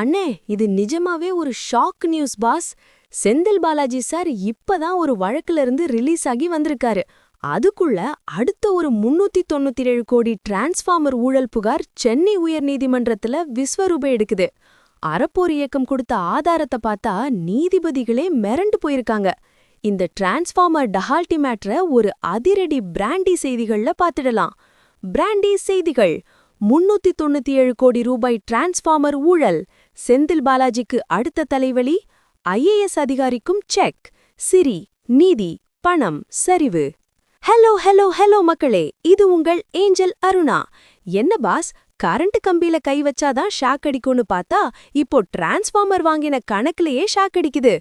அண்ணே, இது நிஜமாவே ஒரு shock news boss. Senthil Balaji sir இப்பதான் ஒரு வழக்குல இருந்து ரிலீஸ் ஆகி வந்திருக்காரு. அதுக்குள்ள அடுத்த ஒரு 397 கோடி டிரான்ஸ்ஃபார்மர் ஊழல் புகார் சென்னை உயர்நீதிமன்றத்துல விஸ்வரூப எடுக்குது. அறப்போர் இயக்கம் கொடுத்த ஆதாரத்தை பார்த்தா நீதிபதிகளே மிரண்டு போயிருக்காங்க. இந்த டிரான்ஸ்ஃபார்மர் டஹால்டி மேட்ர ஒரு அதிரடி பிராண்டி செய்திகள்ல பாத்துடலாம். பிராண்டி செய்திகள்: 397 கோடி ரூபாய் டிரான்ஸ்ஃபார்மர் ஊழல், செந்தில் பாலாஜிக்கு அடுத்த தலைவலி, ஐஏஎஸ் அதிகாரிக்கும் செக், சிரி, நீதி, பணம் சரிவு. ஹலோ ஹலோ ஹலோ மக்களே, இது உங்கள் ஏஞ்சல் அருணா. என்ன பாஸ், கரண்ட் கம்பியில கை வச்சாதான் ஷாக் அடிக்கும்னு பார்த்தா இப்போ டிரான்ஸ்ஃபார்மர் வாங்கின கணக்குலயே ஷாக் அடிக்குது.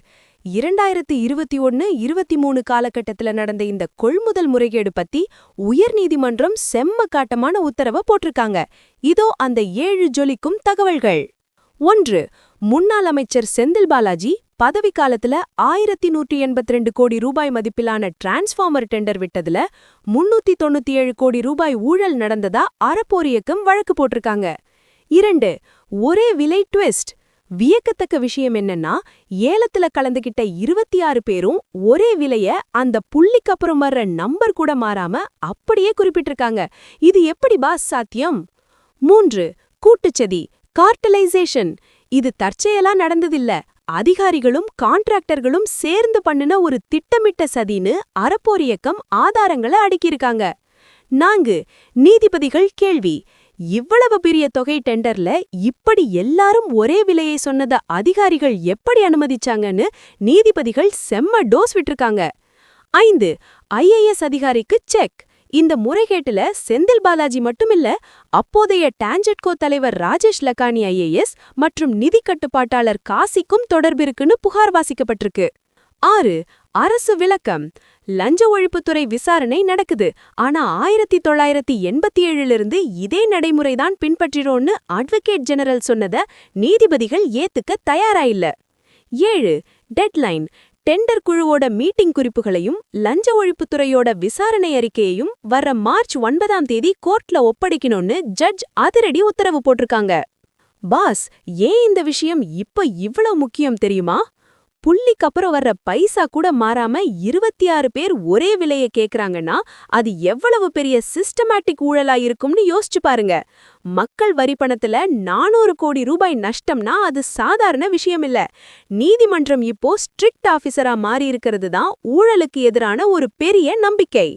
2021-23 காலகட்டத்துல நடந்த இந்த கொள்முதல் முறைகேடு பத்தி உயர்நீதிமன்றம் செம்ம காட்டமான உத்தரவை போட்டிருக்காங்க. இதோ அந்த 7 ஜொலிக்கும் தகவல்கள். 1. முன்னாள் அமைச்சர் செந்தில் பாலாஜி பதவி காலத்துல 1182 கோடி ரூபாய் மதிப்பிலான டிரான்ஸ்ஃபார்மர் டெண்டர் விட்டதுல 397 கோடி ரூபாய் ஊழல் நடந்ததா அறப்போர் இயக்கம் வழக்கு போட்டிருக்காங்க. 2. ஒரே விலை ட்விஸ்ட். வியக்கத்தக்க விஷயம் என்னன்னா, ஏலத்துல கலந்துகிட்ட 26 பேரும் ஒரே விலைய அந்த புள்ளிக்கப்புறம் வர்ற நம்பர் கூட மாறாம அப்படியே குறிப்பிட்டிருக்காங்க. இது எப்படி பாஸ் சாத்தியம்? 3. கூட்டுச்சதி, கார்ட்டலைசேஷன். இது தற்செயலா நடந்ததில்ல. அதிகாரிகளும் கான்ட்ராக்டர்களும் சேர்ந்து பண்ணின ஒரு திட்டமிட்ட சதின்னு அறப்போர் இயக்கம் ஆதாரங்களை அடுக்கியிருக்காங்க. 4. நீதிபதிகள் கேள்வி. இவ்வளவு பெரிய தொகை டெண்டர்ல இப்படி எல்லாரும் ஒரே விலையை சொன்னத அதிகாரிகள் எப்படி அனுமதிச்சாங்கன்னு நீதிபதிகள் செம்ம டோஸ் விட்டிருக்காங்க. 5. ஐஏஎஸ் அதிகாரிக்கு செக். இந்த முறைகேட்டுல செந்தில் பாலாஜி மட்டுமில்ல, அப்போதைய டான்ஜெட்கோ தலைவர் ராஜேஷ் லக்கானி ஐஏஎஸ் மற்றும் நிதி கட்டுப்பாட்டாளர் காசிக்கும் தொடர்பிருக்குன்னு புகார் வாசிக்கப்பட்டிருக்கு. 6. அரசு விளக்கம். லஞ்ச ஒழிப்புத்துறை விசாரணை நடக்குது, ஆனா 1987லிருந்து இதே நடைமுறைதான் பின்பற்றிரோன்னு அட்வொகேட் ஜெனரல் சொன்னத நீதிபதிகள் ஏத்துக்க தயாராயில்ல. 7. டெட்லைன். டெண்டர் குழுவோட மீட்டிங் குறிப்புகளையும் லஞ்ச ஒழிப்புத்துறையோட விசாரணை அறிக்கையையும் வர்ற மார்ச் 9ஆம் தேதி கோர்ட்ல ஒப்படைக்கணும்னு ஜட்ஜ் அதிரடி உத்தரவு போட்டிருக்காங்க. பாஸ், ஏன் இந்த விஷயம் இப்ப இவ்வளவு முக்கியம் தெரியுமா? புள்ளிக்கப்புறம் வர்ற பைசா கூட மாறாம 26 பேர் ஒரே விலைய கேக்குறாங்கன்னா அது எவ்வளவு பெரிய சிஸ்டமேட்டிக் ஊழலா இருக்கும்னு யோசிச்சு பாருங்க. மக்கள் வரி பணத்துல 400 கோடி ரூபாய் நஷ்டம்னா அது சாதாரண விஷயம் இல்ல. நீதிமன்றம் இப்போ ஸ்ட்ரிக்ட் ஆபீசரா மாறி இருக்கிறது தான் ஊழலுக்கு எதிரான ஒரு பெரிய நம்பிக்கை.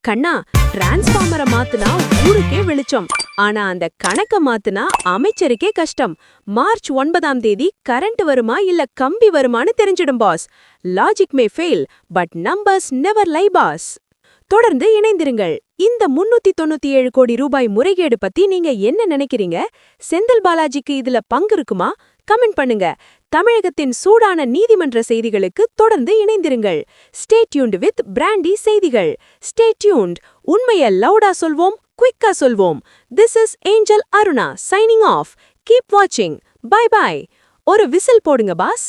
கண்ணா, டிரான்ஸ்ஃபார்மரை மாத்துனா ஊருக்கே வெளிச்சம், ஆனா அந்த கணக்க மாத்துனா அமைச்சருக்கே கஷ்டம். மார்ச் 9ஆம் தேதி கரண்ட் வருமா இல்ல கம்பி வருமானு தெரிஞ்சிடும் boss. Logic may fail, but numbers never lie boss. தொடர்ந்து இணைந்திருங்கள். இந்த 397 கோடி ரூபாய் முறைகேடு பத்தி நீங்க என்ன நினைக்கிறீங்க? செந்தில் பாலாஜிக்கு இதுல பங்கு இருக்குமா? கமெண்ட் பண்ணுங்க. தமிழகத்தின் சூடான நீதிமன்ற செய்திகளுக்கு தொடர்ந்து இணைந்திருங்கள். ஸ்டே டியூன்ட் வித் பிராண்டி செய்திகள். Stay tuned. உண்மையை லவுடா சொல்வோம், குயிக்கா சொல்வோம். This is Angel Aruna signing off. Keep வாட்சிங். Bye bye. ஒரு விசில் போடுங்க பாஸ்.